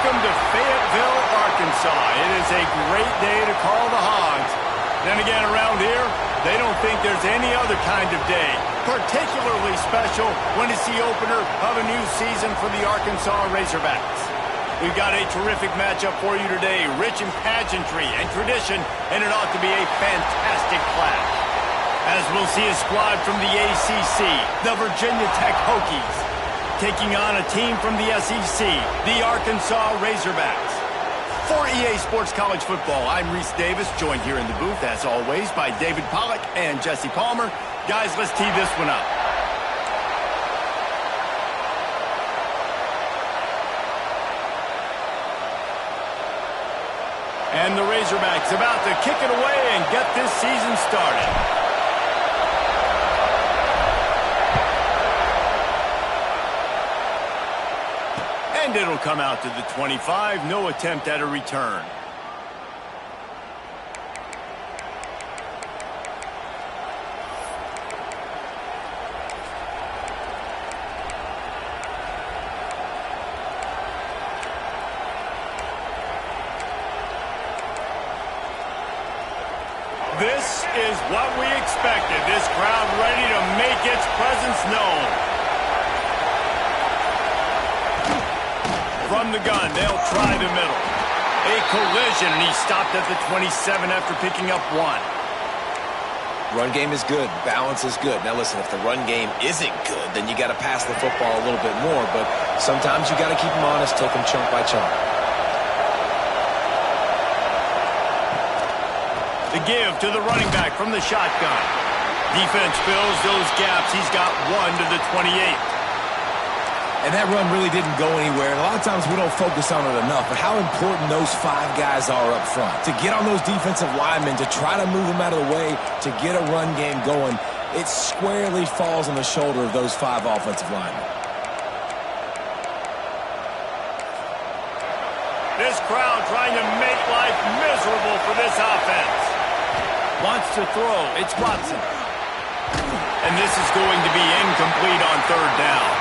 Welcome to Fayetteville, Arkansas. It is a great day to call the Hogs. Then again, around here, they don't think there's any other kind of day. Particularly special when it's the opener of a new season for the Arkansas Razorbacks. We've got a terrific matchup for you today, rich in pageantry and tradition, and it ought to be a fantastic clash. As we'll see a squad from the ACC, the Virginia Tech Hokies, taking on a team from the SEC, the Arkansas Razorbacks. For EA Sports College Football, I'm Reese Davis, joined here in the booth, as always, by David Pollack and Jesse Palmer. Guys, let's tee this one up. And the Razorbacks about to kick it away and get this season started. And it'll come out to the 25. No attempt at a return. This is what we expected. This crowd ready to make its presence known. From the gun, they'll try the middle. A collision, and he stopped at the 27 after picking up one. Run game is good. Balance is good. Now listen, if the run game isn't good, then you got to pass the football a little bit more. But sometimes you got to keep them honest, take them chunk by chunk. The give to the running back from the shotgun. Defense fills those gaps. He's got one to the 28. And that run really didn't go anywhere. And a lot of times we don't focus on it enough. But how important those five guys are up front. To get on those defensive linemen, to try to move them out of the way, to get a run game going, it squarely falls on the shoulder of those five offensive linemen. This crowd trying to make life miserable for this offense. Wants to throw. It's Watson. And this is going to be incomplete on third down.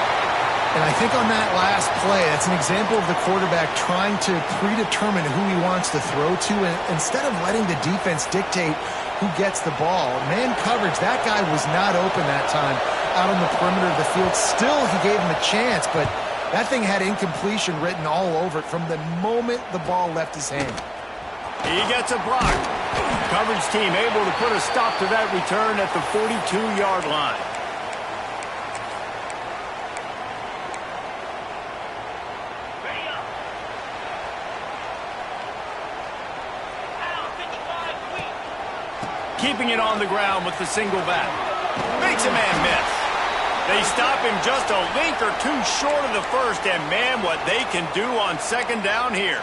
And I think on that last play, that's an example of the quarterback trying to predetermine who he wants to throw to, and instead of letting the defense dictate who gets the ball. Man coverage, that guy was not open that time out on the perimeter of the field. Still, he gave him a chance, but that thing had incompletion written all over it from the moment the ball left his hand. He gets a block. Coverage team able to put a stop to that return at the 42-yard line. Keeping it on the ground with the single back. Makes a man miss. They stop him just a length or two short of the first, and man, what they can do on second down here.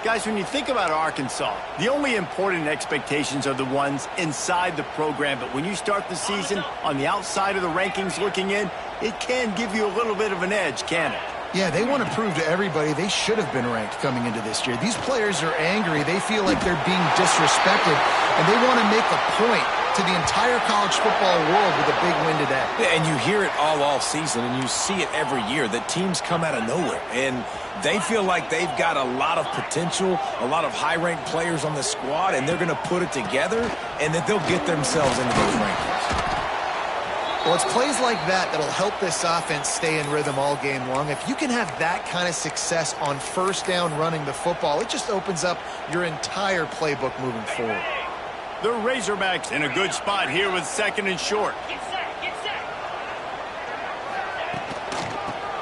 Guys, when you think about Arkansas, the only important expectations are the ones inside the program. But when you start the season on the outside of the rankings looking in, it can give you a little bit of an edge, can it? Yeah, they want to prove to everybody they should have been ranked coming into this year. These players are angry. They feel like they're being disrespected, and they want to make a point to the entire college football world with a big win today. Yeah, and you hear it all season, and you see it every year, that teams come out of nowhere, and they feel like they've got a lot of potential, a lot of high-ranked players on the squad, and they're going to put it together, and that they'll get themselves into those rankings. Well, it's plays like that that'll help this offense stay in rhythm all game long. If you can have that kind of success on first down running the football, it just opens up your entire playbook moving forward. The Razorbacks in a good spot here with second and short. Get set, get set.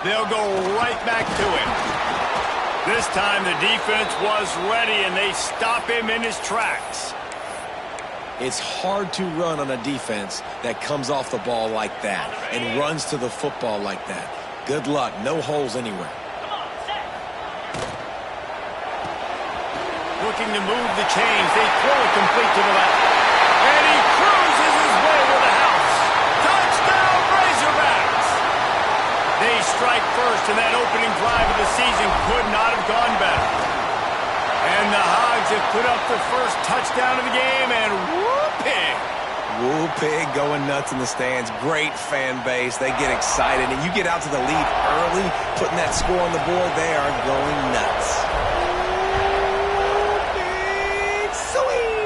They'll go right back to him. This time the defense was ready, and they stop him in his tracks. It's hard to run on a defense that comes off the ball like that and runs to the football like that. Good luck. No holes anywhere. Looking to move the chains. They throw it complete to the left. And he cruises his way to the house. Touchdown, Razorbacks! They strike first, and that opening drive of the season could not have gone better. And the Hogs have put up the first touchdown of the game, and whooping! Woo Pig going nuts in the stands. Great fan base. They get excited. And you get out to the lead early, putting that score on the board, they are going nuts. Big swing!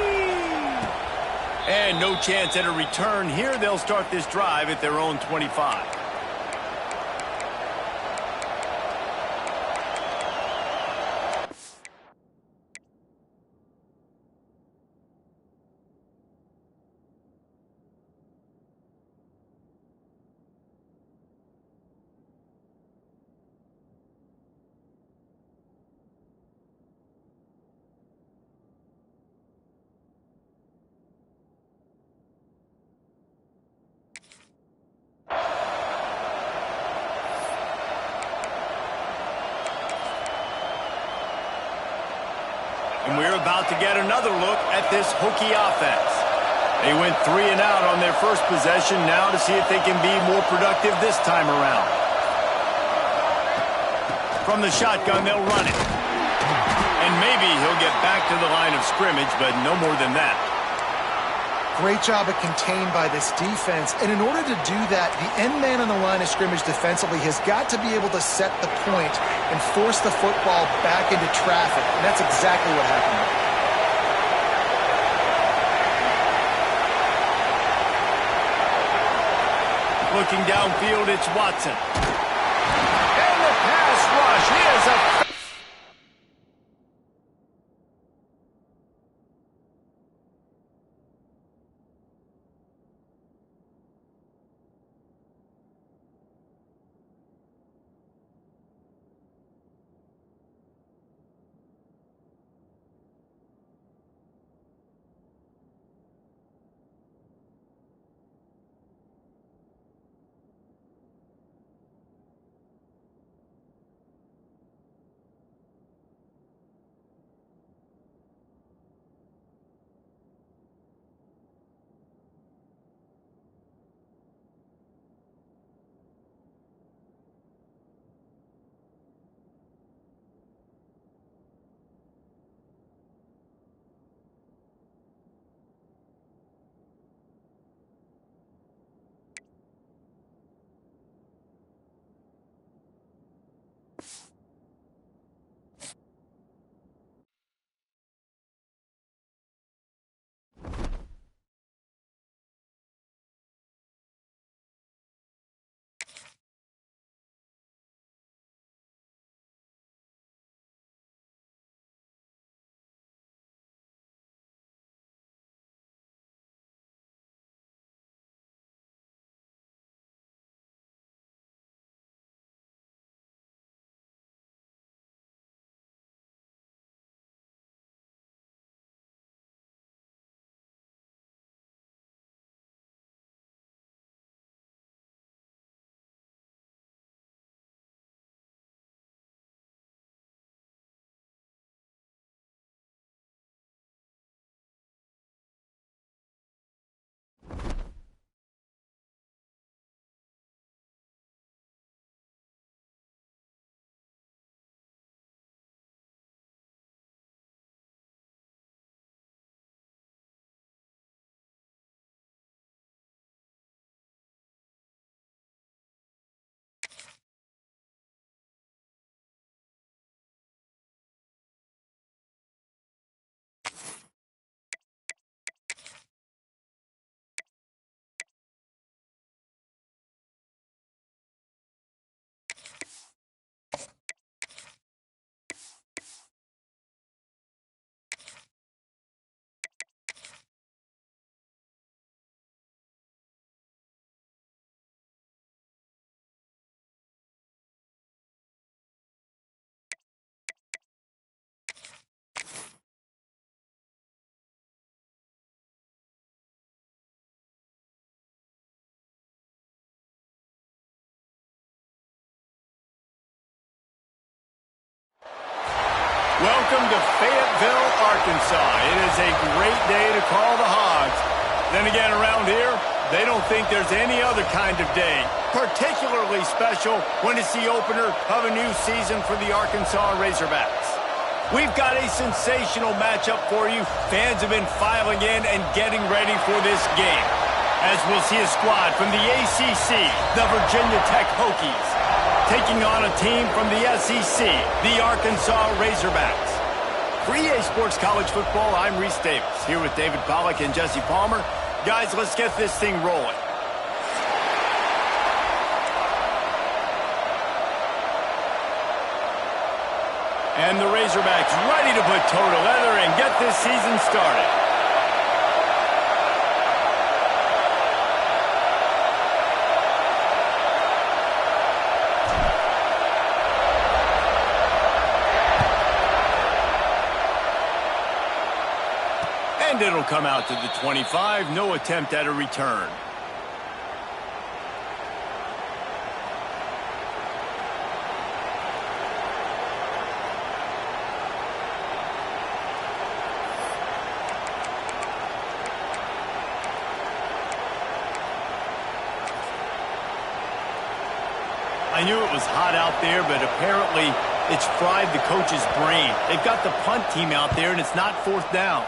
And no chance at a return here. They'll start this drive at their own 25. And we're about to get another look at this Hokie offense. They went 3 and out on their first possession, now to see if they can be more productive this time around. From the shotgun, they'll run it. And maybe he'll get back to the line of scrimmage, but no more than that. Great job of contained by this defense. And in order to do that, the end man on the line of scrimmage defensively has got to be able to set the point and force the football back into traffic. And that's exactly what happened. Looking downfield, it's Watson. And the pass rush is a... Welcome to Fayetteville, Arkansas. It is a great day to call the Hogs. Then again, around here, they don't think there's any other kind of day. Particularly special when it's the opener of a new season for the Arkansas Razorbacks. We've got a sensational matchup for you. Fans have been filing in and getting ready for this game, as we'll see a squad from the ACC, the Virginia Tech Hokies, taking on a team from the SEC, the Arkansas Razorbacks. For EA Sports College Football, I'm Reese Davis, here with David Pollack and Jesse Palmer. Guys, let's get this thing rolling. And the Razorbacks ready to put toe to leather and get this season started. And it'll come out to the 25. No attempt at a return. I knew it was hot out there, but apparently it's fried the coach's brain. They've got the punt team out there, and it's not fourth down.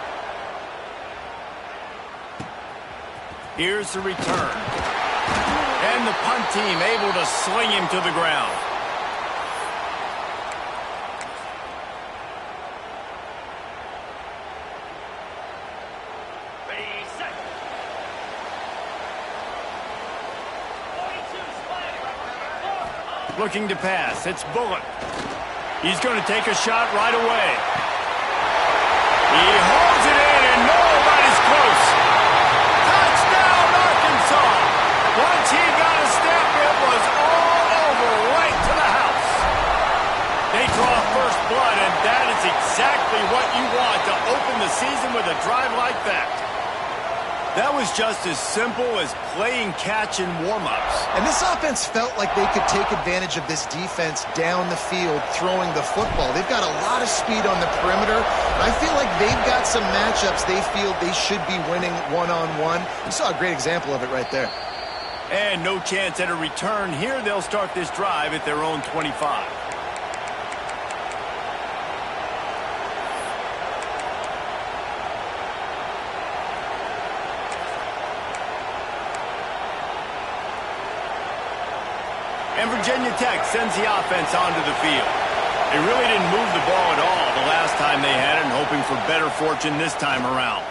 Here's the return. And the punt team able to sling him to the ground. Looking to pass. It's Bullock. He's going to take a shot right away. He holds it in, and nobody's close. Touchdown, Arkansas. Once he got a step, it was all over, right to the house. They draw first blood, and that is exactly what you want to open the season with a drive like that. That was just as simple as playing catch in warm-ups. And this offense felt like they could take advantage of this defense down the field throwing the football. They've got a lot of speed on the perimeter. And I feel like they've got some matchups they feel they should be winning one-on-one. You saw a great example of it right there. And no chance at a return here. They'll start this drive at their own 25. And Virginia Tech sends the offense onto the field. They really didn't move the ball at all the last time they had it, and hoping for better fortune this time around.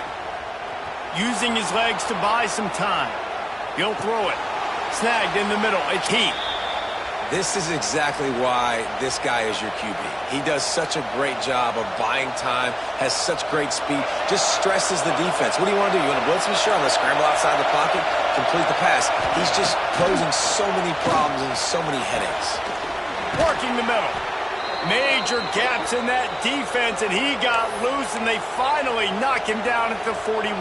Using his legs to buy some time. He'll throw it. Snagged in the middle. It's Heath. This is exactly why this guy is your QB. He does such a great job of buying time, has such great speed, just stresses the defense. What do you want to do? You want to blitz me? Sure, I'm going to scramble outside the pocket, complete the pass. He's just posing so many problems and so many headaches. Working the middle. Major gaps in that defense, and he got loose, and they finally knock him down at the 41.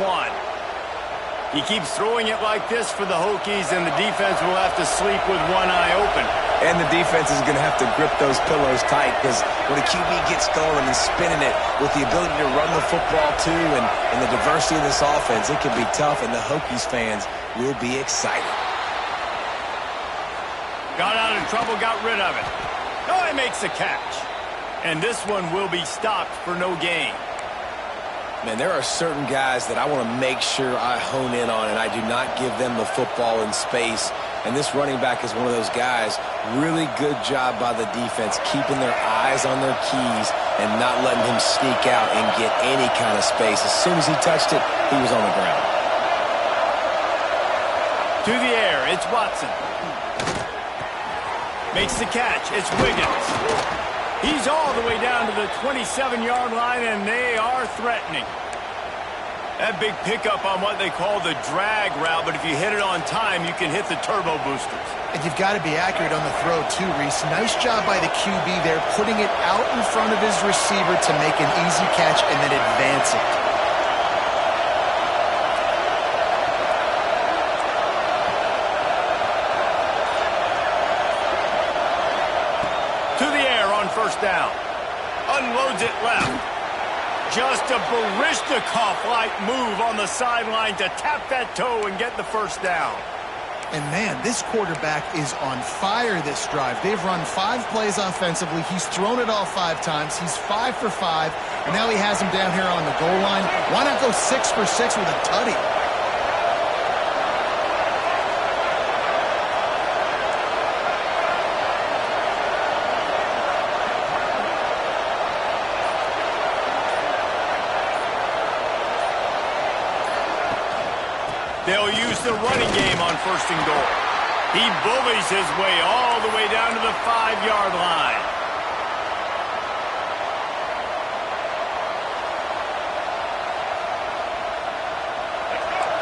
He keeps throwing it like this for the Hokies, and the defense will have to sleep with one eye open. And the defense is going to have to grip those pillows tight, because when a QB gets going and spinning it with the ability to run the football too and the diversity of this offense, it can be tough, and the Hokies fans will be excited. Got out of trouble, got rid of it. Oh, he makes the catch. And this one will be stopped for no gain. Man, there are certain guys that I want to make sure I hone in on, and I do not give them the football in space. And this running back is one of those guys. Really good job by the defense, keeping their eyes on their keys and not letting him sneak out and get any kind of space. As soon as he touched it, he was on the ground. To the air, it's Watson. Makes the catch, it's Wiggins. He's all the way down to the 27-yard line, and they are threatening. That big pickup on what they call the drag route, but if you hit it on time, you can hit the turbo boosters. And you've got to be accurate on the throw, too, Reese. Nice job by the QB there, putting it out in front of his receiver to make an easy catch and then advance it. First down. Unloads it left. Just a Baryshnikov-like move on the sideline to tap that toe and get the first down. And man, this quarterback is on fire this drive. They've run 5 plays offensively. He's thrown it all 5 times. He's 5 for 5, and now he has him down here on the goal line. Why not go 6 for 6 with a tutty? They'll use the running game on 1st and goal. He bullies his way all the way down to the 5-yard line.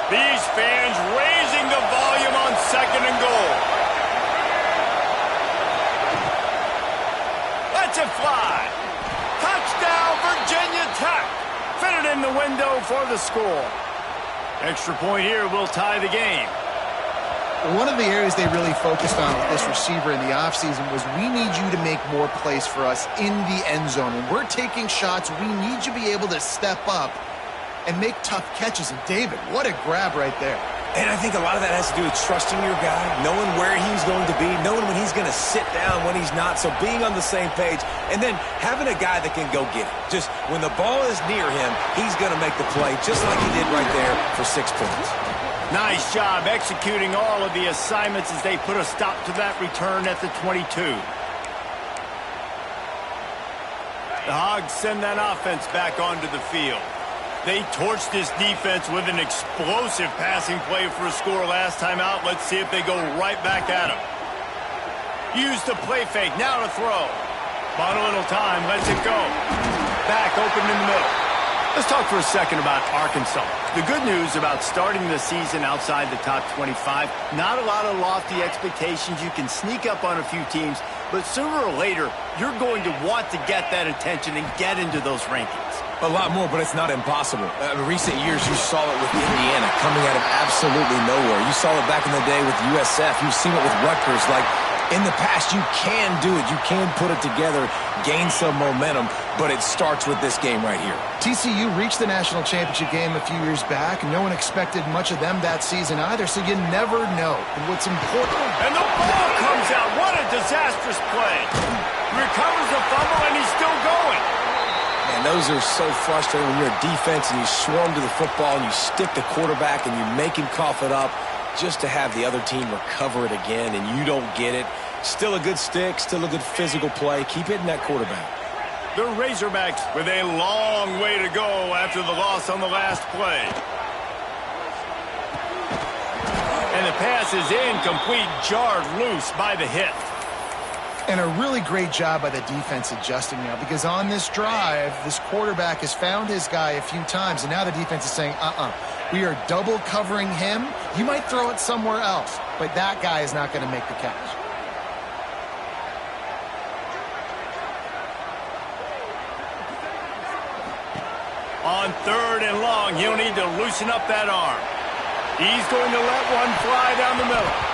These fans raising the volume on 2nd and goal. Lets it fly. Touchdown, Virginia Tech. Fit it in the window for the score. Extra point here will tie the game. One of the areas they really focused on with this receiver in the offseason was we need you to make more plays for us in the end zone. When we're taking shots, we need you to be able to step up and make tough catches. And David, what a grab right there. And I think a lot of that has to do with trusting your guy, knowing where he's going to be, knowing when he's going to sit down, when he's not, so being on the same page, and then having a guy that can go get it. Just when the ball is near him, he's going to make the play, just like he did right there for 6 points. Nice job executing all of the assignments as they put a stop to that return at the 22. The Hogs send that offense back onto the field. They torched this defense with an explosive passing play for a score last time out. Let's see if they go right back at him. Use the play fake. Now to throw. Bought a little time. Lets it go. Back open in the middle. Let's talk for a second about Arkansas. The good news about starting the season outside the top 25, not a lot of lofty expectations. You can sneak up on a few teams, but sooner or later, you're going to want to get that attention and get into those rankings. A lot more, but it's not impossible. In recent years, you saw it with Indiana coming out of absolutely nowhere. You saw it back in the day with USF. You've seen it with Rutgers. Like, in the past, you can do it. You can put it together, gain some momentum, but it starts with this game right here. TCU reached the national championship game a few years back, and no one expected much of them that season either, so you never know. And what's important... And the ball comes out. What a disastrous play. Recovers the fumble, and he's still going. Man, those are so frustrating when you're a defense and you swarm to the football and you stick the quarterback and you make him cough it up just to have the other team recover it again and you don't get it. Still a good stick, still a good physical play. Keep hitting that quarterback. The Razorbacks with a long way to go after the loss on the last play. And the pass is incomplete, jarred loose by the hit. And a really great job by the defense adjusting now, because on this drive, this quarterback has found his guy a few times, and now the defense is saying, we are double covering him. You might throw it somewhere else, but that guy is not going to make the catch. On 3rd and long, he'll need to loosen up that arm. He's going to let one fly down the middle.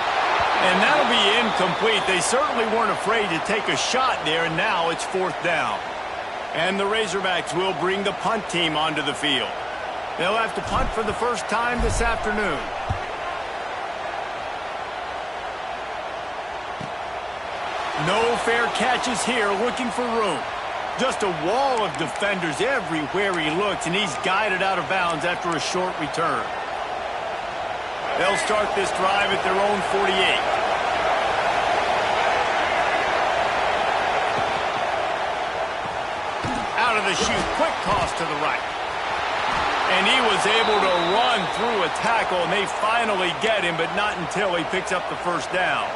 And that'll be incomplete. They certainly weren't afraid to take a shot there, and now it's 4th down. And the Razorbacks will bring the punt team onto the field. They'll have to punt for the first time this afternoon. No fair catches here, looking for room. Just a wall of defenders everywhere he looks, and he's guided out of bounds after a short return. They'll start this drive at their own 48. Out of the chute, quick toss to the right. And he was able to run through a tackle, and they finally get him, but not until he picks up the first down.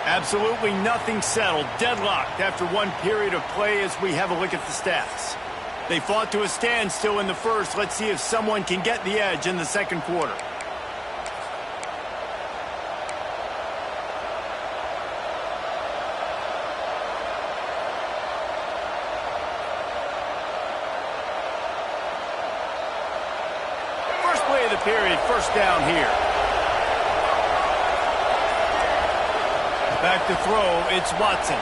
Absolutely nothing settled, deadlocked after one period of play as we have a look at the stats. They fought to a standstill in the first. Let's see if someone can get the edge in the second quarter. First play of the period, first down here. Back to throw, it's Watson.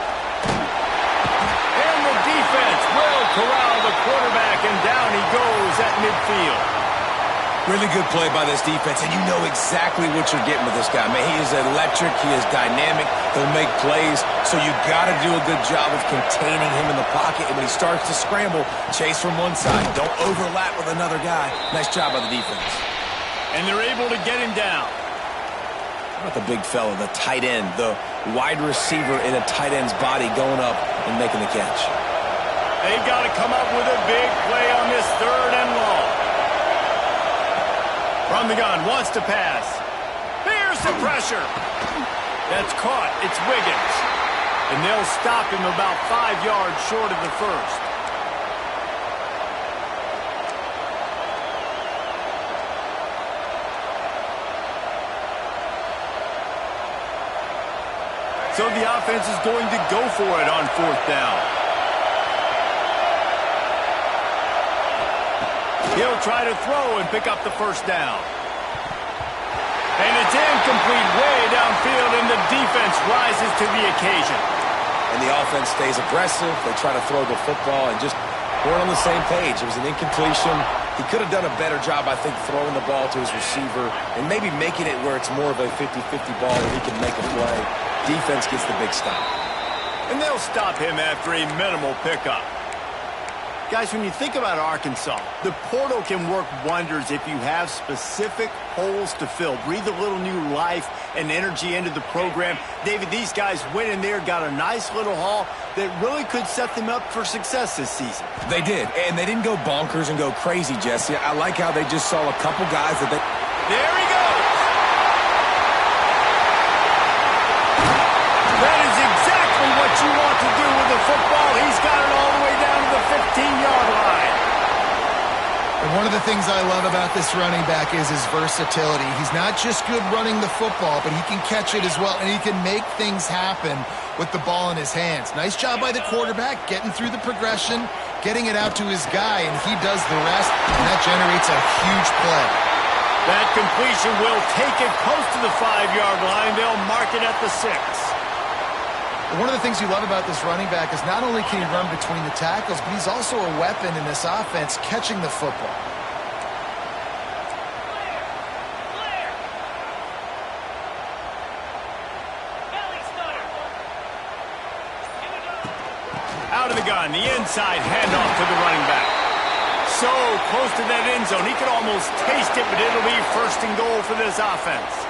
And the defense will corral the quarterback, and down he goes at midfield. Really good play by this defense, and you know exactly what you're getting with this guy. Man, he is electric. He is dynamic. He'll make plays, so you got to do a good job of containing him in the pocket. And when he starts to scramble, chase from one side. Don't overlap with another guy. Nice job by the defense. And they're able to get him down. How about the big fella, the tight end, the wide receiver in a tight end's body going up and making the catch? They've got to come up with a big play on this 3rd and long. From the gun, wants to pass. Here's the pressure. That's caught. It's Wiggins. And they'll stop him about 5 yards short of the first. So the offense is going to go for it on 4th down. He'll try to throw and pick up the first down. And it's incomplete way downfield, and the defense rises to the occasion. And the offense stays aggressive. They try to throw the football and just weren't on the same page. It was an incompletion. He could have done a better job, I think, throwing the ball to his receiver and maybe making it where it's more of a 50-50 ball where he can make a play. Defense gets the big stop. And they'll stop him after a minimal pickup. Guys, when you think about Arkansas, the portal can work wonders if you have specific holes to fill. Breathe a little new life and energy into the program. David, these guys went in there, got a nice little haul that really could set them up for success this season. They did, and they didn't go bonkers and go crazy, Jesse. I like how they just saw a couple guys that they... There he goes! That is exactly what you want to do with the football. He's got it all the way down to the 15-yard line. And one of the things I love about this running back is his versatility. He's not just good running the football, but he can catch it as well, and he can make things happen with the ball in his hands. Nice job by the quarterback, getting through the progression, getting it out to his guy, and he does the rest, and that generates a huge play. That completion will take it close to the 5-yard line. They'll mark it at the 6. One of the things you love about this running back is not only can he run between the tackles, but he's also a weapon in this offense catching the football. Out of the gun, the inside handoff to the running back. So close to that end zone, he could almost taste it, but it'll be 1st and goal for this offense.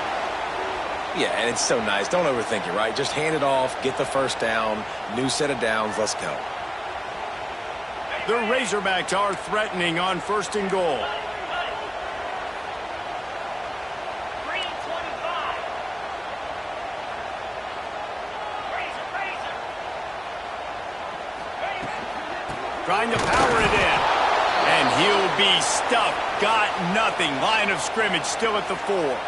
Yeah, and it's so nice. Don't overthink it, right? Just hand it off, get the first down, new set of downs, let's go. The Razorbacks are threatening on 1st and goal. Trying to power it in. And he'll be stuffed. Got nothing. Line of scrimmage still at the 4.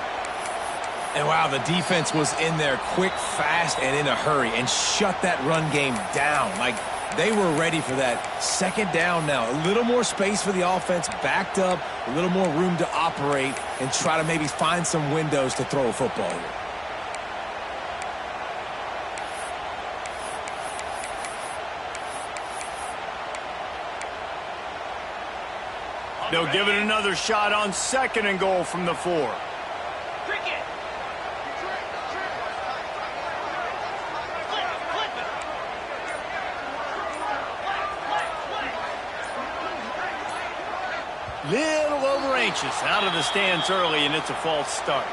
And wow, the defense was in there quick, fast, and in a hurry and shut that run game down. Like, they were ready for that 2nd down now. A little more space for the offense, backed up, a little more room to operate and try to maybe find some windows to throw a football here. They'll give it another shot on 2nd and goal from the 4. Little over anxious, out of the stands early, and it's a false start.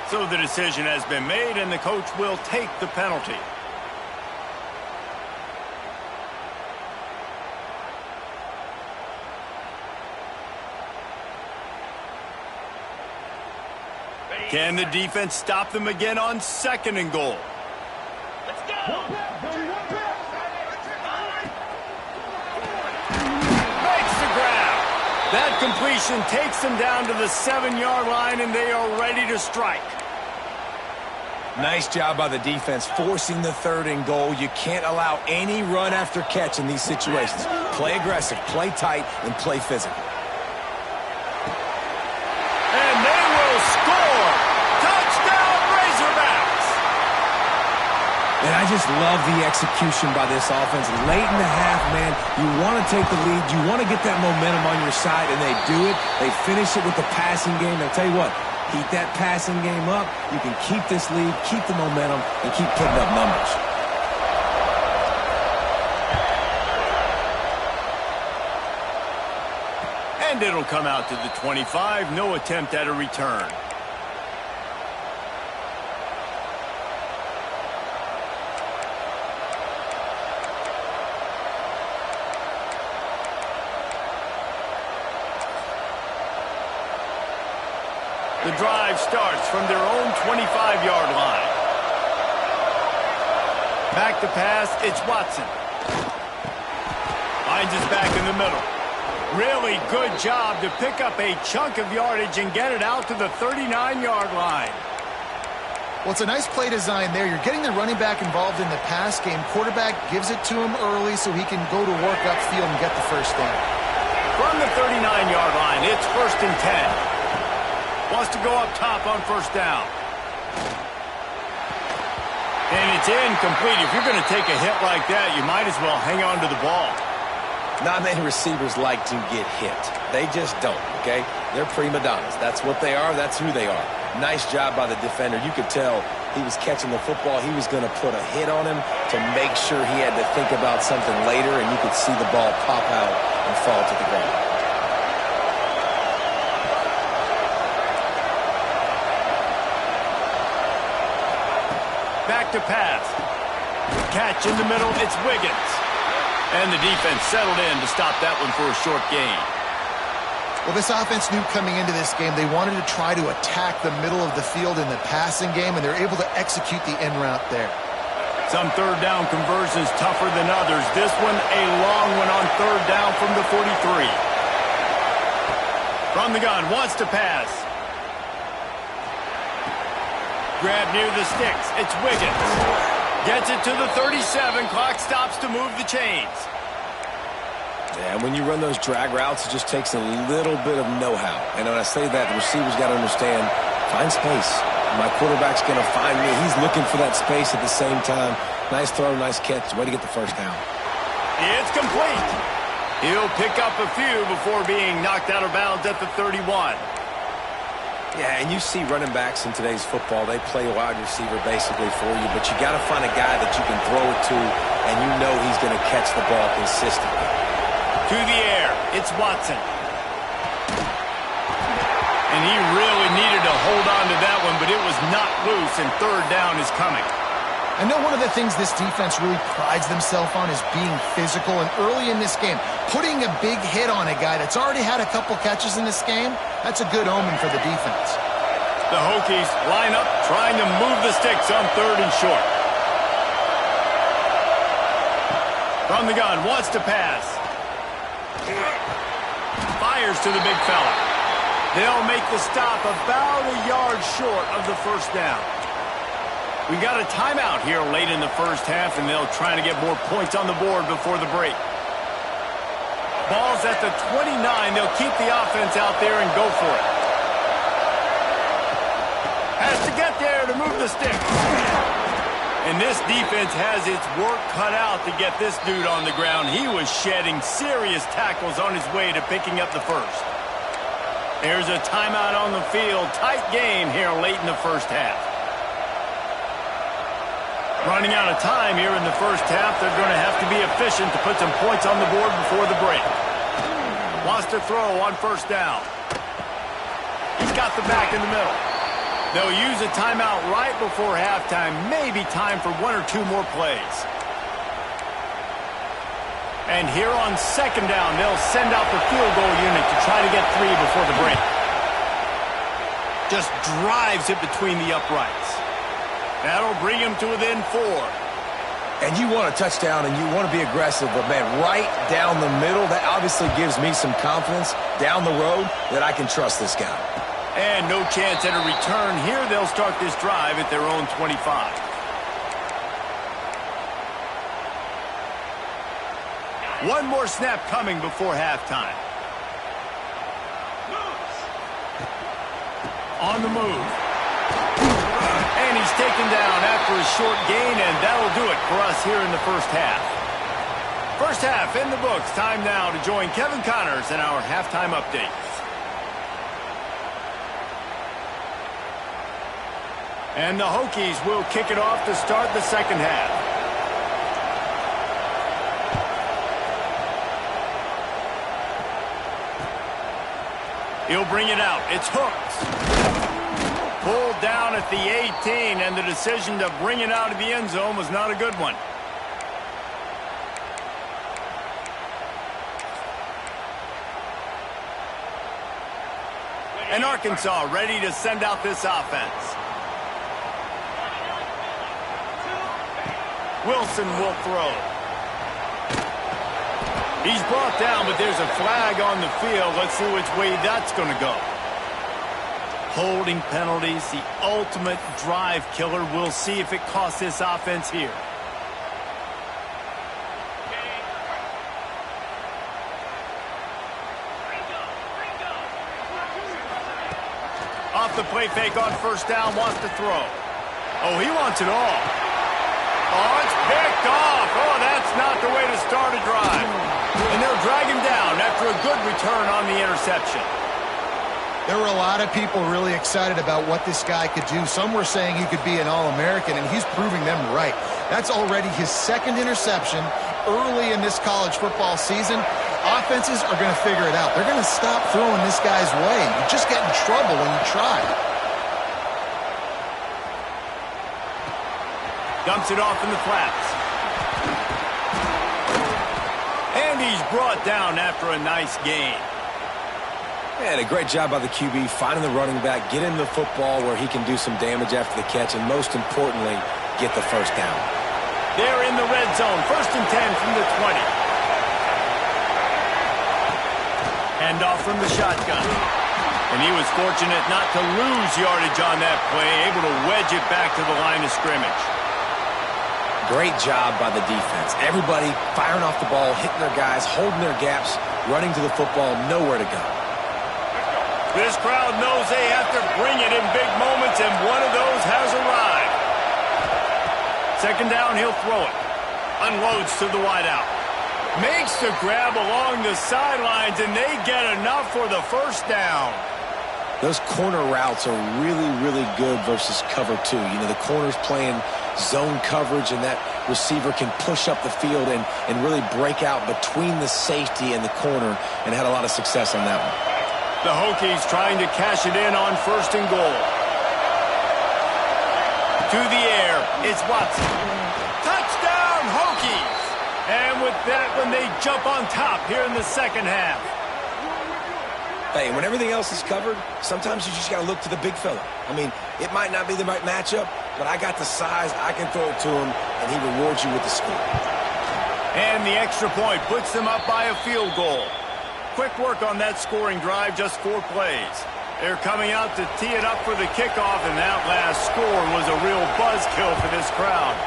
So the decision has been made, and the coach will take the penalty. Can the defense stop them again on 2nd and goal? Let's go! Makes the grab. That completion takes them down to the 7-yard line, and they are ready to strike. Nice job by the defense, forcing the 3rd and goal. You can't allow any run after catch in these situations. Play aggressive, play tight, and play physical. And they will score! Touchdown, Razorbacks! And I just love the execution by this offense. Late in the half, man, you want to take the lead. You want to get that momentum on your side, and they do it. They finish it with the passing game. I'll tell you what, keep that passing game up. You can keep this lead, keep the momentum, and keep putting up numbers. And it'll come out to the 25. No attempt at a return. The drive starts from their own 25-yard line. Back to pass, it's Watson. Finds his back in the middle. Really good job to pick up a chunk of yardage and get it out to the 39-yard line. Well, it's a nice play design there. You're getting the running back involved in the pass game. Quarterback gives it to him early so he can go to work upfield and get the first down. From the 39-yard line, it's 1st and 10. Wants to go up top on first down. And it's incomplete. If you're going to take a hit like that, you might as well hang on to the ball. Not many receivers like to get hit. They just don't, okay? They're prima donnas. That's what they are. That's who they are. Nice job by the defender. You could tell he was catching the football. He was going to put a hit on him to make sure he had to think about something later, and you could see the ball pop out and fall to the ground. Back to pass. Catch in the middle, it's Wiggins. And the defense settled in to stop that one for a short gain. Well, this offense knew coming into this game they wanted to try to attack the middle of the field in the passing game, and they're able to execute the end route there. Some third down conversions tougher than others. This one, a long one on third down from the 43. From the gun, wants to pass. Grab near the sticks. It's Wiggins. Gets it to the 37. Clock stops to move the chains. Yeah, when you run those drag routes, it just takes a little bit of know-how. And when I say that, the receiver's got to understand, find space. My quarterback's going to find me. He's looking for that space at the same time. Nice throw, nice catch. Way to get the first down. It's complete. He'll pick up a few before being knocked out of bounds at the 31. Yeah, and you see running backs in today's football, they play a wide receiver basically for you, but you got to find a guy that you can throw it to, and you know he's going to catch the ball consistently. To the air, it's Watson. And he really needed to hold on to that one, but it was not loose, and third down is coming. I know one of the things this defense really prides themselves on is being physical, and early in this game, putting a big hit on a guy that's already had a couple catches in this game, that's a good omen for the defense. The Hokies line up, trying to move the sticks on third and short. From the gun, wants to pass. Fires to the big fella. They'll make the stop about a yard short of the first down. We got a timeout here late in the first half, and they'll try to get more points on the board before the break. Ball's at the 29. They'll keep the offense out there and go for it. Has to get there to move the sticks. And this defense has its work cut out to get this dude on the ground. He was shedding serious tackles on his way to picking up the first. There's a timeout on the field. Tight game here late in the first half. Running out of time here in the first half. They're going to have to be efficient to put some points on the board before the break. Wants to throw on first down. He's got the back in the middle. They'll use a timeout right before halftime. Maybe time for one or two more plays. And here on second down, they'll send out the field goal unit to try to get three before the break. Just drives it between the uprights. That'll bring him to within 4. And you want a touchdown and you want to be aggressive, but man, right down the middle, that obviously gives me some confidence down the road that I can trust this guy. And no chance at a return here. They'll start this drive at their own 25. One more snap coming before halftime. On the move. And And he's taken down after a short gain, and that'll do it for us here in the first half. First half in the books. Time now to join Kevin Connors in our halftime updates. And the Hokies will kick it off to start the second half. He'll bring it out. It's hooked. Pulled down at the 18, and the decision to bring it out of the end zone was not a good one. And Arkansas ready to send out this offense. Wilson will throw. He's brought down, but there's a flag on the field. Let's see which way that's going to go. Holding penalties, the ultimate drive killer. We'll see if it costs this offense here. Off the play fake on first down, wants to throw. Oh, he wants it all. Oh, it's picked off. Oh, that's not the way to start a drive. And they'll drag him down after a good return on the interception. There were a lot of people really excited about what this guy could do. Some were saying he could be an All-American, and he's proving them right. That's already his second interception early in this college football season. Offenses are going to figure it out. They're going to stop throwing this guy's way. You just get in trouble when you try. Dumps it off in the flats. And he's brought down after a nice gain. And a great job by the QB finding the running back, getting the football where he can do some damage after the catch, and most importantly, get the first down. They're in the red zone. 1st and 10 from the 20. Hand off from the shotgun. And he was fortunate not to lose yardage on that play, able to wedge it back to the line of scrimmage. Great job by the defense. Everybody firing off the ball, hitting their guys, holding their gaps, running to the football, nowhere to go. This crowd knows they have to bring it in big moments, and one of those has arrived. Second down, he'll throw it. Unloads to the wideout. Makes the grab along the sidelines, and they get enough for the first down. Those corner routes are really, really good versus cover two. You know, the corner's playing zone coverage, and that receiver can push up the field and really break out between the safety and the corner, and had a lot of success on that one. The Hokies trying to cash it in on 1st and goal. To the air, it's Watson. Touchdown, Hokies! And with that one, they jump on top here in the second half. Hey, when everything else is covered, sometimes you just got to look to the big fella. I mean, it might not be the right matchup, but I got the size, I can throw it to him, and he rewards you with the score. And the extra point puts them up by a field goal. Quick work on that scoring drive, just 4 plays. They're coming out to tee it up for the kickoff, and that last score was a real buzzkill for this crowd.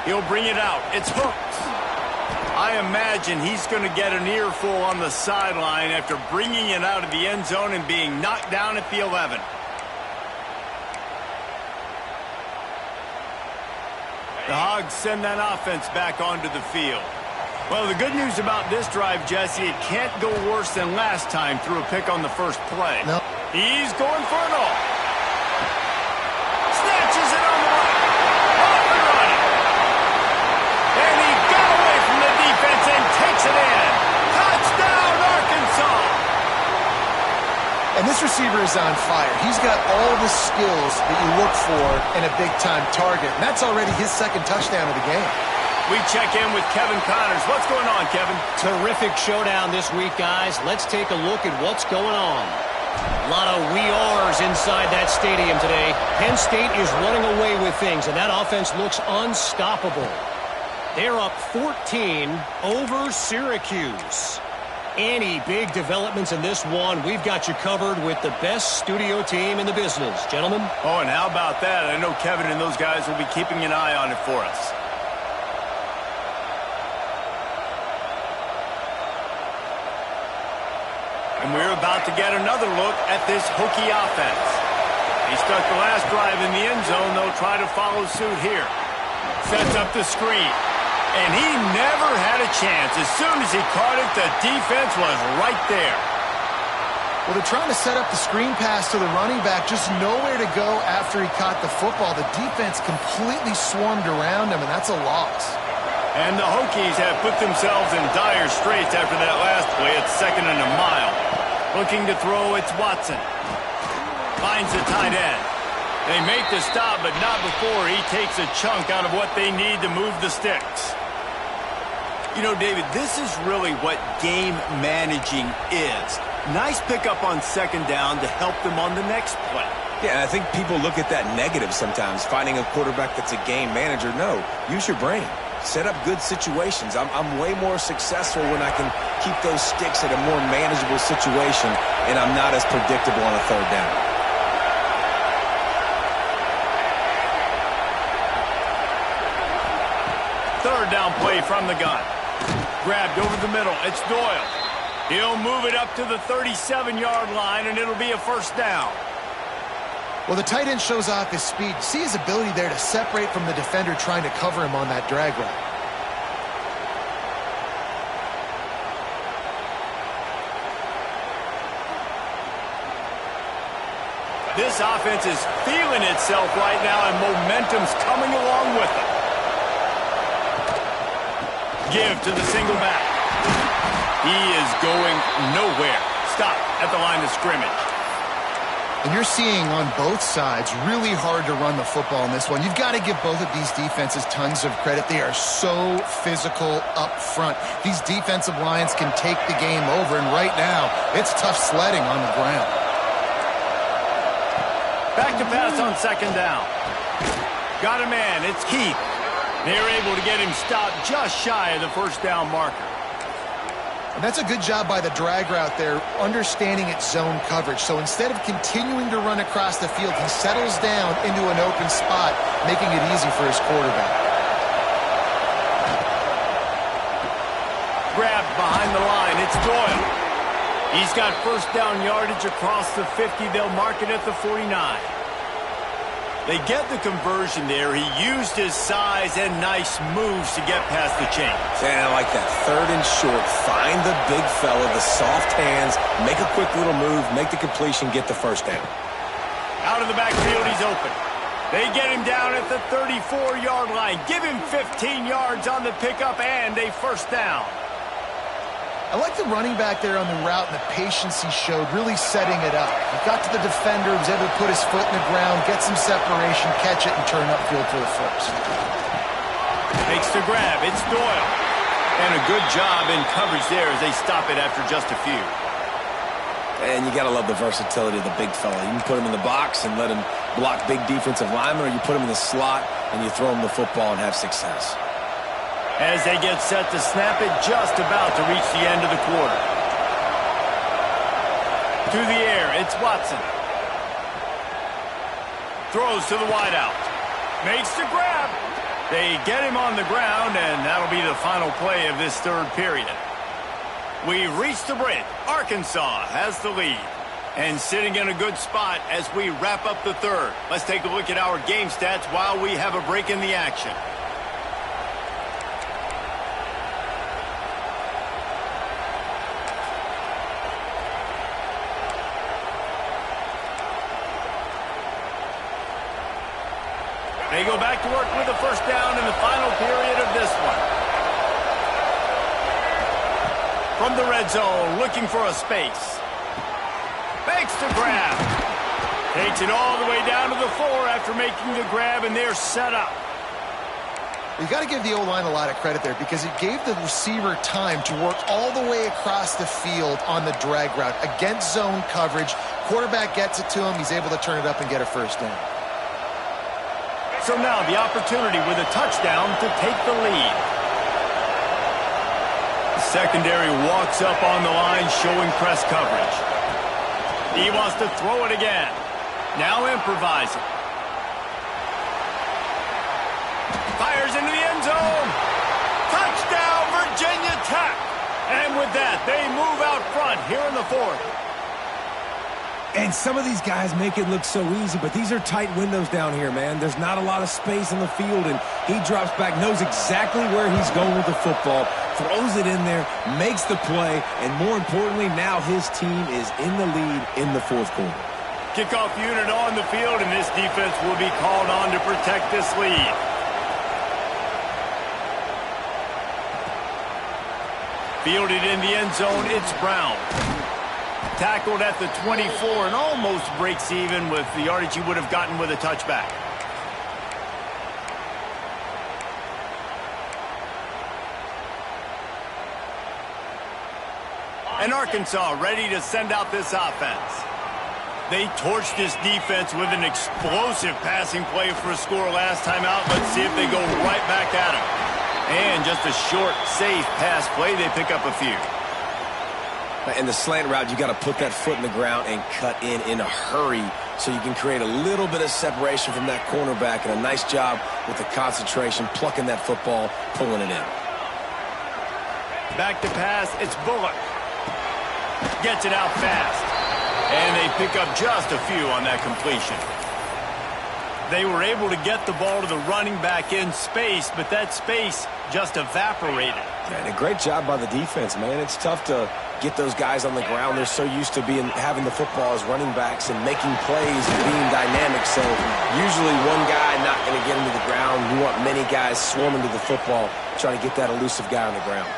He'll bring it out. It's hooked. I imagine he's going to get an earful on the sideline after bringing it out of the end zone and being knocked down at the 11. The Hogs send that offense back onto the field. Well, the good news about this drive, Jesse, it can't go worse than last time through a pick on the first play. No. He's going for it all. Snatches it on the right. Off and running. And he got away from the defense and takes it in. Touchdown, Arkansas. And this receiver is on fire. He's got all the skills that you look for in a big-time target. And that's already his second touchdown of the game. We check in with Kevin Connors. What's going on, Kevin? Terrific showdown this week, guys. Let's take a look at what's going on. A lot of we are's inside that stadium today. Penn State is running away with things, and that offense looks unstoppable. They're up 14 over Syracuse. Any big developments in this one, we've got you covered with the best studio team in the business. Gentlemen? Oh, and how about that? I know Kevin and those guys will be keeping an eye on it for us. And we're about about to get another look at this Hokie offense. He stuck the last drive in the end zone. They'll try to follow suit here. Sets up the screen. And he never had a chance. As soon as he caught it, the defense was right there. Well, they're trying to set up the screen pass to the running back, just nowhere to go after he caught the football. The defense completely swarmed around him, and that's a loss. And the Hokies have put themselves in dire straits after that last play. It's 2nd and a mile. Looking to throw, it's Watson. Finds the tight end. They make the stop, but not before he takes a chunk out of what they need to move the sticks. You know, David, this is really what game managing is. Nice pickup on 2nd down to help them on the next play. Yeah, and I think people look at that negative sometimes, finding a quarterback that's a game manager. No, use your brain. Set up good situations. I'm way more successful when I can keep those sticks at a more manageable situation, and I'm not as predictable on a 3rd down. Third down play from the gun. Grabbed over the middle. It's Doyle. He'll move it up to the 37-yard line, and it'll be a 1st down. Well, the tight end shows off his speed. See his ability there to separate from the defender trying to cover him on that drag route. This offense is feeling itself right now, and momentum's coming along with them. Give to the single back. He is going nowhere. Stop at the line of scrimmage. And you're seeing on both sides really hard to run the football in this one. You've got to give both of these defenses tons of credit. They are so physical up front. These defensive lines can take the game over, and right now, it's tough sledding on the ground. Back to pass on 2nd down. Got a man. It's Keith. They're able to get him stopped just shy of the 1st down marker. And that's a good job by the drag route there, understanding its zone coverage. So instead of continuing to run across the field, he settles down into an open spot, making it easy for his quarterback. Grabbed behind the line. It's Doyle. He's got 1st down yardage across the 50. They'll mark it at the 49. They get the conversion there. He used his size and nice moves to get past the chains. And I like that. 3rd and short. Find the big fella, the soft hands, make a quick little move, make the completion, get the 1st down. Out of the backfield, he's open. They get him down at the 34-yard line. Give him 15 yards on the pickup and a 1st down. I like the running back there on the route and the patience he showed, really setting it up. He got to the defender, was able to put his foot in the ground, get some separation, catch it, and turn upfield for the 1st. Makes the grab. It's Doyle. And a good job in coverage there as they stop it after just a few. And you got to love the versatility of the big fella. You can put him in the box and let him block big defensive linemen, or you put him in the slot and you throw him the football and have success. As they get set to snap it, just about to reach the end of the quarter. To the air, it's Watson. Throws to the wideout. Makes the grab. They get him on the ground, and that'll be the final play of this 3rd period. We've reached the break. Arkansas has the lead. And sitting in a good spot as we wrap up the 3rd. Let's take a look at our game stats while we have a break in the action. They go back to work with the 1st down in the final period of this one. From the red zone, looking for a space. Makes the grab. Takes it all the way down to the 4 after making the grab, and they're set up. You got to give the O-line a lot of credit there because it gave the receiver time to work all the way across the field on the drag route against zone coverage. Quarterback gets it to him. He's able to turn it up and get a 1st down. So now the opportunity with a touchdown to take the lead. The secondary walks up on the line showing press coverage. He wants to throw it again. Now improvising. Fires into the end zone. Touchdown, Virginia Tech. And with that, they move out front here in the 4th. And some of these guys make it look so easy, but these are tight windows down here, man. There's not a lot of space on the field, and he drops back, knows exactly where he's going with the football, throws it in there, makes the play, and more importantly, now his team is in the lead in the fourth quarter. Kickoff unit on the field, and this defense will be called on to protect this lead. Fielded in the end zone, it's Brown. Tackled at the 24 and almost breaks even with the yardage he would have gotten with a touchback. And Arkansas ready to send out this offense. They torched this defense with an explosive passing play for a score last time out. Let's see if they go right back at him. And just a short, safe pass play, they pick up a few. And the slant route, you got to put that foot in the ground and cut in a hurry so you can create a little bit of separation from that cornerback. And a nice job with the concentration, plucking that football, pulling it in. Back to pass, it's Bullock. Gets it out fast. And they pick up just a few on that completion. They were able to get the ball to the running back in space, but that space just evaporated. And a great job by the defense, man. It's tough to get those guys on the ground. They're so used to having the football as running backs and making plays and being dynamic. So usually one guy not going to get into the ground. You want many guys swarming to the football, trying to get that elusive guy on the ground.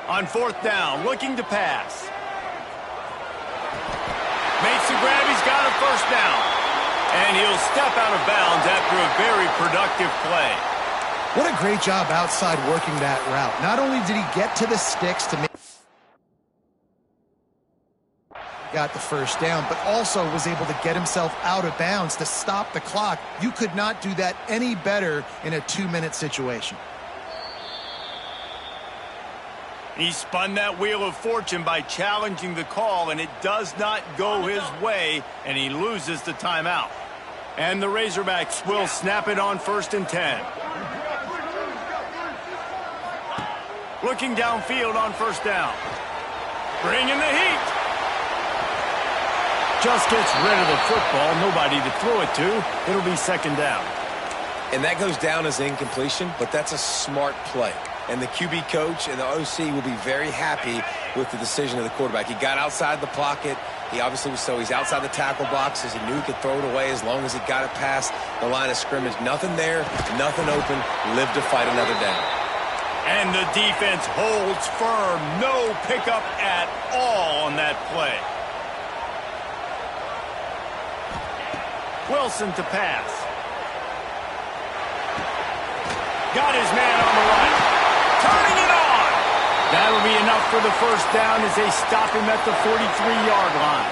On fourth down, looking to pass. Makes the grab, he's got a first down. And he'll step out of bounds after a very productive play. What a great job outside working that route. Not only did he get to the sticks to make got the first down, but also was able to get himself out of bounds to stop the clock. You could not do that any better in a 2-minute situation. He spun that wheel of fortune by challenging the call, and it does not go his way, and he loses the timeout. And the Razorbacks will snap it on 1st and 10. Looking downfield on first down. Bringing the heat. Just gets rid of the football. Nobody to throw it to. It'll be 2nd down. And that goes down as incompletion, but that's a smart play. And the QB coach and the OC will be very happy with the decision of the quarterback. He got outside the pocket. He obviously was he's outside the tackle boxes. He knew he could throw it away as long as he got it past the line of scrimmage. Nothing there, nothing open. Live to fight another down. And the defense holds firm. No pickup at all on that play. Wilson to pass. Got his man on the right. Turning it on. That'll be enough for the first down as they stop him at the 43-yard line.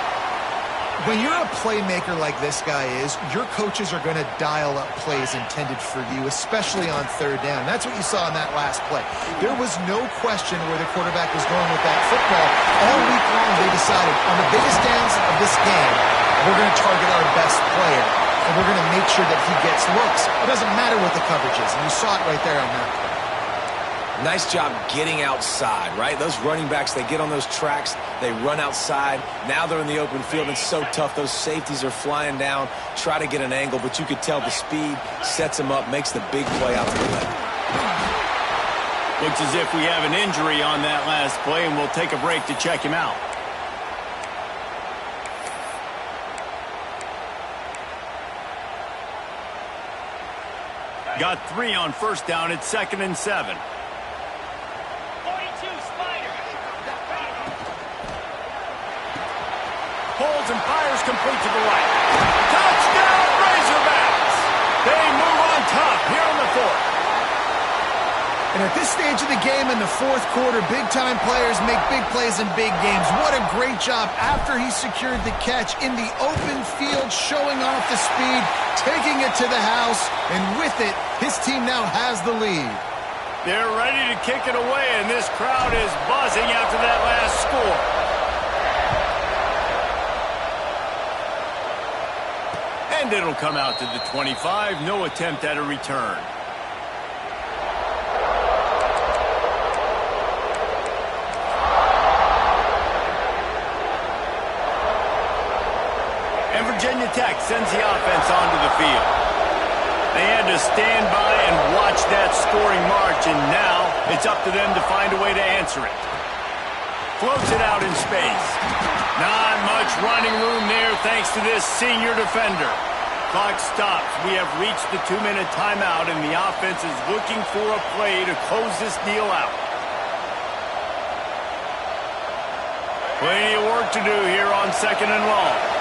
When you're a playmaker like this guy is, your coaches are going to dial up plays intended for you, especially on 3rd down. That's what you saw in that last play. There was no question where the quarterback was going with that football. All week long, they decided on the biggest downs of this game, we're going to target our best player, and we're going to make sure that he gets looks. It doesn't matter what the coverage is, and you saw it right there on that play. Nice job getting outside, right? Those running backs, they get on those tracks, they run outside. Now they're in the open field. It's so tough. Those safeties are flying down, try to get an angle, but you could tell the speed sets them up, makes the big play out to the left. Looks as if we have an injury on that last play, and we'll take a break to check him out. Got 3 on first down. It's 2nd and 7. Holds and fires complete to the right. Touchdown, Razorbacks! They move on top here in the 4th. And at this stage of the game in the 4th quarter, big-time players make big plays in big games. What a great job after he secured the catch in the open field, showing off the speed, taking it to the house, and with it, his team now has the lead. They're ready to kick it away, and this crowd is buzzing after that last score. And it'll come out to the 25. No attempt at a return. And Virginia Tech sends the offense onto the field. They had to stand by and watch that scoring march, and now it's up to them to find a way to answer it. Floats it out in space. Not much running room there thanks to this senior defender. Clock stops. We have reached the 2-minute timeout, and the offense is looking for a play to close this deal out. Plenty of work to do here on 2nd and long.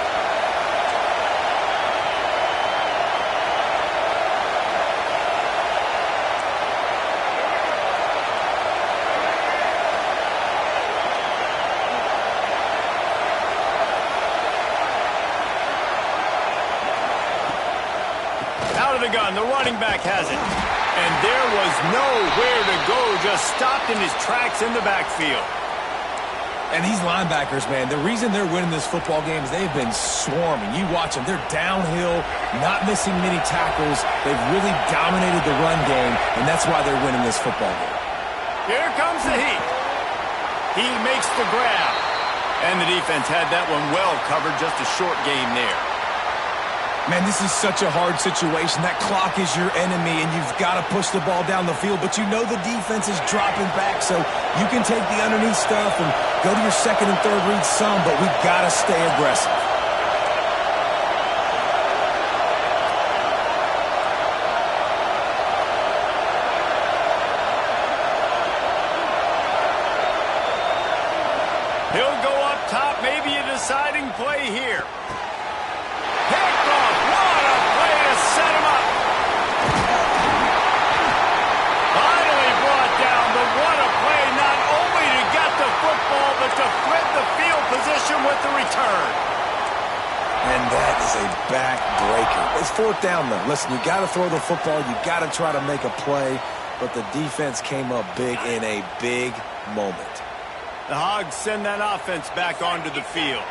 The gun, the running back has it. And there was nowhere to go, just stopped in his tracks in the backfield. And these linebackers, man, the reason they're winning this football game is they've been swarming. You watch them, they're downhill, not missing many tackles. They've really dominated the run game, and that's why they're winning this football game. Here comes the heat. He makes the grab. And the defense had that one well covered, just a short game there. Man, this is such a hard situation. That clock is your enemy, and you've got to push the ball down the field, but you know the defense is dropping back, so you can take the underneath stuff and go to your second and third read some, but we've got to stay aggressive. He'll go up top, maybe a deciding play here. But to flip the field position with the return. And that is a back-breaker. It's 4th down, though. Listen, you got to throw the football. You got to try to make a play. But the defense came up big in a big moment. The Hogs send that offense back onto the field.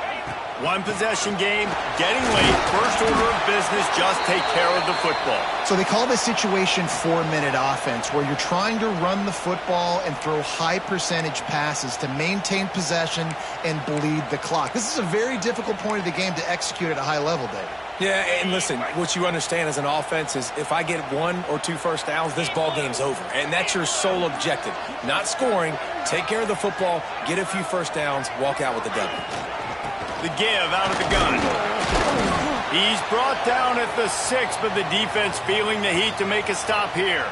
One possession game, getting late, first order of business, just take care of the football. So they call this situation 4-minute offense, where you're trying to run the football and throw high percentage passes to maintain possession and bleed the clock. This is a very difficult point of the game to execute at a high level, Dave. Yeah, and listen, what you understand as an offense is if I get 1 or 2 first downs, this ball game's over. And that's your sole objective. Not scoring, take care of the football, get a few first downs, walk out with the W. The give out of the gun. He's brought down at the 6, but the defense feeling the heat to make a stop here.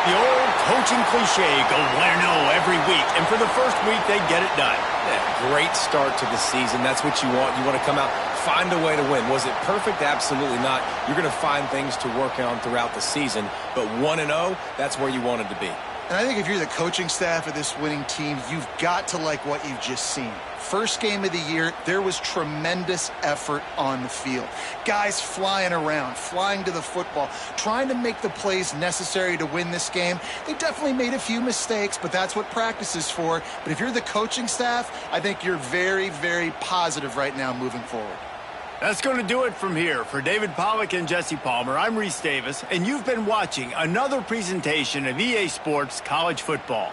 The old coaching cliche, go win or no every week. And for the first week, they get it done. Yeah, great start to the season. That's what you want. You want to come out, find a way to win. Was it perfect? Absolutely not. You're going to find things to work on throughout the season. But 1-0, that's where you wanted to be. And I think if you're the coaching staff of this winning team, you've got to like what you've just seen. First game of the year, there was tremendous effort on the field. Guys flying around, flying to the football, trying to make the plays necessary to win this game. They definitely made a few mistakes, but that's what practice is for. But if you're the coaching staff, I think you're very, very positive right now moving forward. That's going to do it from here. For David Pollack and Jesse Palmer, I'm Reese Davis, and you've been watching another presentation of EA Sports College Football.